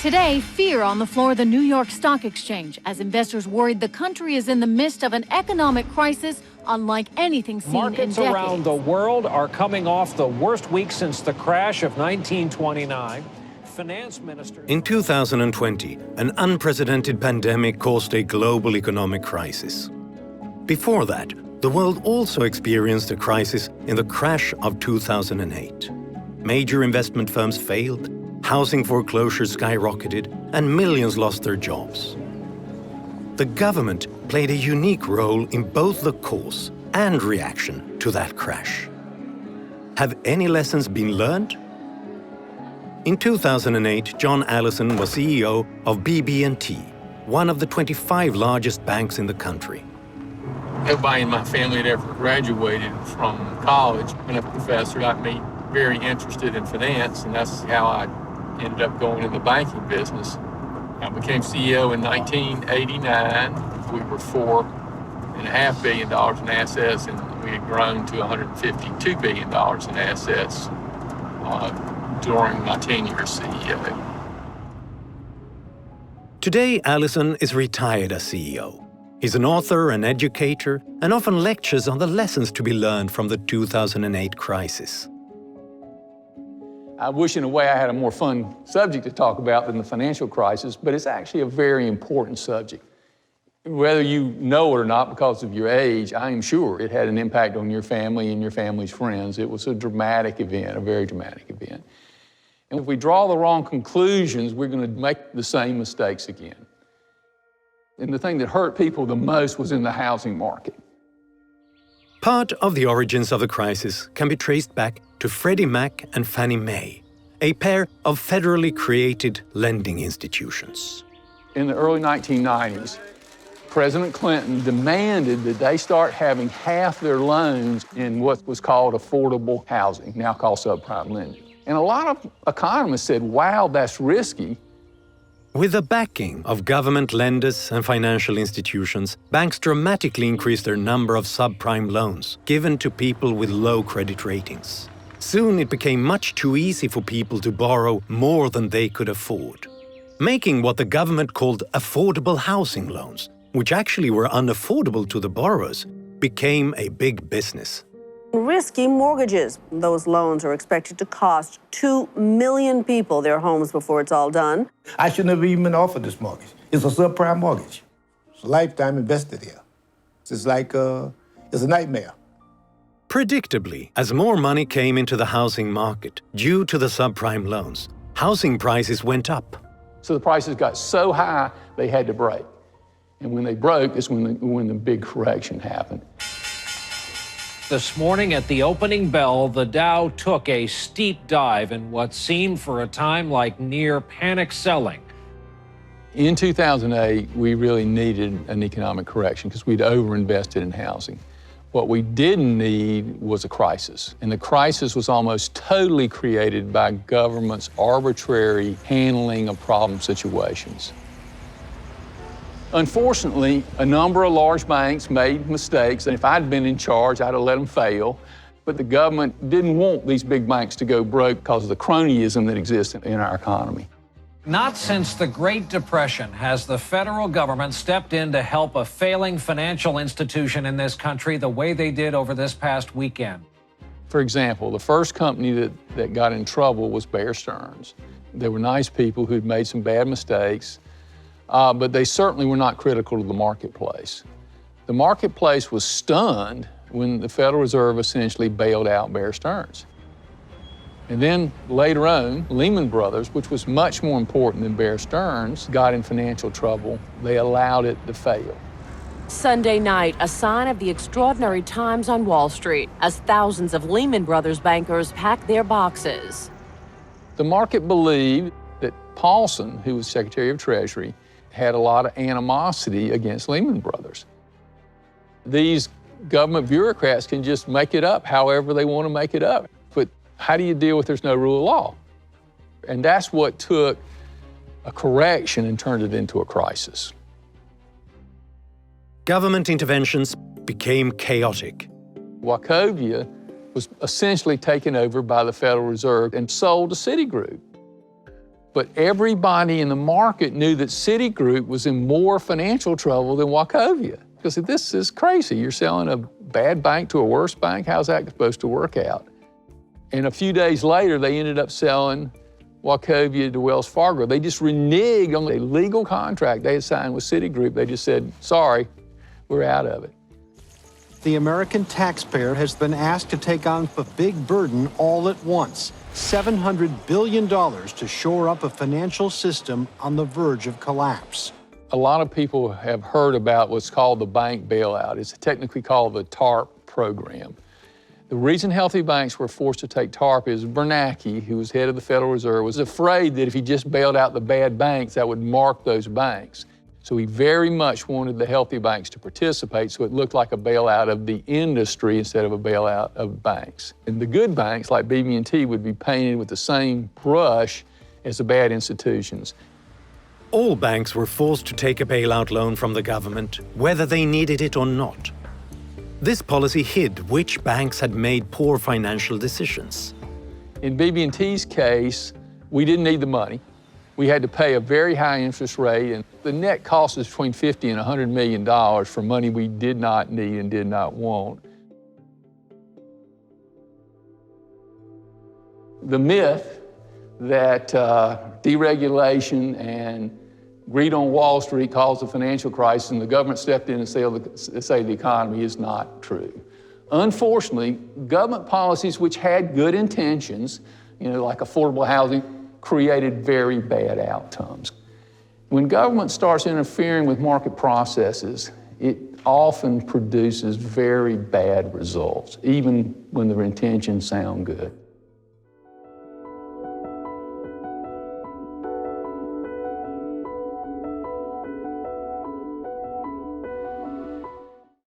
Today, fear on the floor of the New York Stock Exchange as investors worried the country is in the midst of an economic crisis unlike anything seen in decades. Markets around the world are coming off the worst week since the crash of 1929. Finance minister... In 2020, an unprecedented pandemic caused a global economic crisis. Before that, the world also experienced a crisis in the crash of 2008. Major investment firms failed, housing foreclosures skyrocketed, and millions lost their jobs. The government played a unique role in both the cause and reaction to that crash. Have any lessons been learned? In 2008, John Allison was CEO of BB&T, one of the 25 largest banks in the country. Nobody in my family had ever graduated from college. And a professor got me very interested in finance, and that's how I ended up going in the banking business. I became CEO in 1989. We were $4.5 billion in assets, and we had grown to $152 billion in assets during my tenure as CEO. Today, Allison is retired as CEO. He's an author and educator and often lectures on the lessons to be learned from the 2008 crisis. I wish in a way I had a more fun subject to talk about than the financial crisis, but it's actually a very important subject. Whether you know it or not because of your age, I am sure it had an impact on your family and your family's friends. It was a dramatic event, a very dramatic event. And if we draw the wrong conclusions, we're going to make the same mistakes again. And the thing that hurt people the most was in the housing market. Part of the origins of the crisis can be traced back to Freddie Mac and Fannie Mae, a pair of federally created lending institutions. In the early 1990s, President Clinton demanded that they start having half their loans in what was called affordable housing, now called subprime lending. And a lot of economists said, wow, that's risky. With the backing of government lenders and financial institutions, banks dramatically increased their number of subprime loans given to people with low credit ratings. Soon it became much too easy for people to borrow more than they could afford, making what the government called affordable housing loans, which actually were unaffordable to the borrowers, became a big business. Risky mortgages. Those loans are expected to cost 2 million people their homes before it's all done. I shouldn't have even been offered this mortgage. It's a subprime mortgage. It's a lifetime invested here. It's like, it's a nightmare. Predictably, as more money came into the housing market due to the subprime loans, housing prices went up. So the prices got so high, they had to break. And when they broke, is when the big correction happened. This morning at the opening bell, the Dow took a steep dive in what seemed for a time like near panic selling. In 2008, we really needed an economic correction because we'd overinvested in housing. What we didn't need was a crisis. And the crisis was almost totally created by government's arbitrary handling of problem situations. Unfortunately, a number of large banks made mistakes, and if I'd been in charge, I'd have let them fail. But the government didn't want these big banks to go broke because of the cronyism that exists in our economy. Not since the Great Depression has the federal government stepped in to help a failing financial institution in this country the way they did over this past weekend. For example, the first company that got in trouble was Bear Stearns. They were nice people who'd made some bad mistakes, but they certainly were not critical to the marketplace. The marketplace was stunned when the Federal Reserve essentially bailed out Bear Stearns. And then later on, Lehman Brothers, which was much more important than Bear Stearns, got in financial trouble. They allowed it to fail. Sunday night, a sign of the extraordinary times on Wall Street as thousands of Lehman Brothers bankers packed their boxes. The market believed that Paulson, who was Secretary of Treasury, had a lot of animosity against Lehman Brothers. These government bureaucrats can just make it up however they want to make it up. But how do you deal with there's no rule of law? And that's what took a correction and turned it into a crisis. Government interventions became chaotic. Wachovia was essentially taken over by the Federal Reserve and sold to Citigroup. But everybody in the market knew that Citigroup was in more financial trouble than Wachovia. Because this is crazy. You're selling a bad bank to a worse bank? How's that supposed to work out? And a few days later, they ended up selling Wachovia to Wells Fargo. They just reneged on a legal contract they had signed with Citigroup. They just said, sorry, we're out of it. The American taxpayer has been asked to take on a big burden all at once, $700 billion to shore up a financial system on the verge of collapse. A lot of people have heard about what's called the bank bailout. It's technically called the TARP program. The reason healthy banks were forced to take TARP is Bernanke, who was head of the Federal Reserve, was afraid that if he just bailed out the bad banks, that would mark those banks. So he very much wanted the healthy banks to participate, so it looked like a bailout of the industry instead of a bailout of banks. And the good banks, like BB&T, would be painted with the same brush as the bad institutions. All banks were forced to take a bailout loan from the government, whether they needed it or not. This policy hid which banks had made poor financial decisions. In BB&T's case, we didn't need the money. We had to pay a very high interest rate, and the net cost is between $50 and $100 million for money we did not need and did not want. The myth that deregulation and greed on Wall Street caused the financial crisis and the government stepped in and saved the economy is not true. Unfortunately, government policies which had good intentions, like affordable housing, created very bad outcomes. When government starts interfering with market processes, it often produces very bad results, even when their intentions sound good.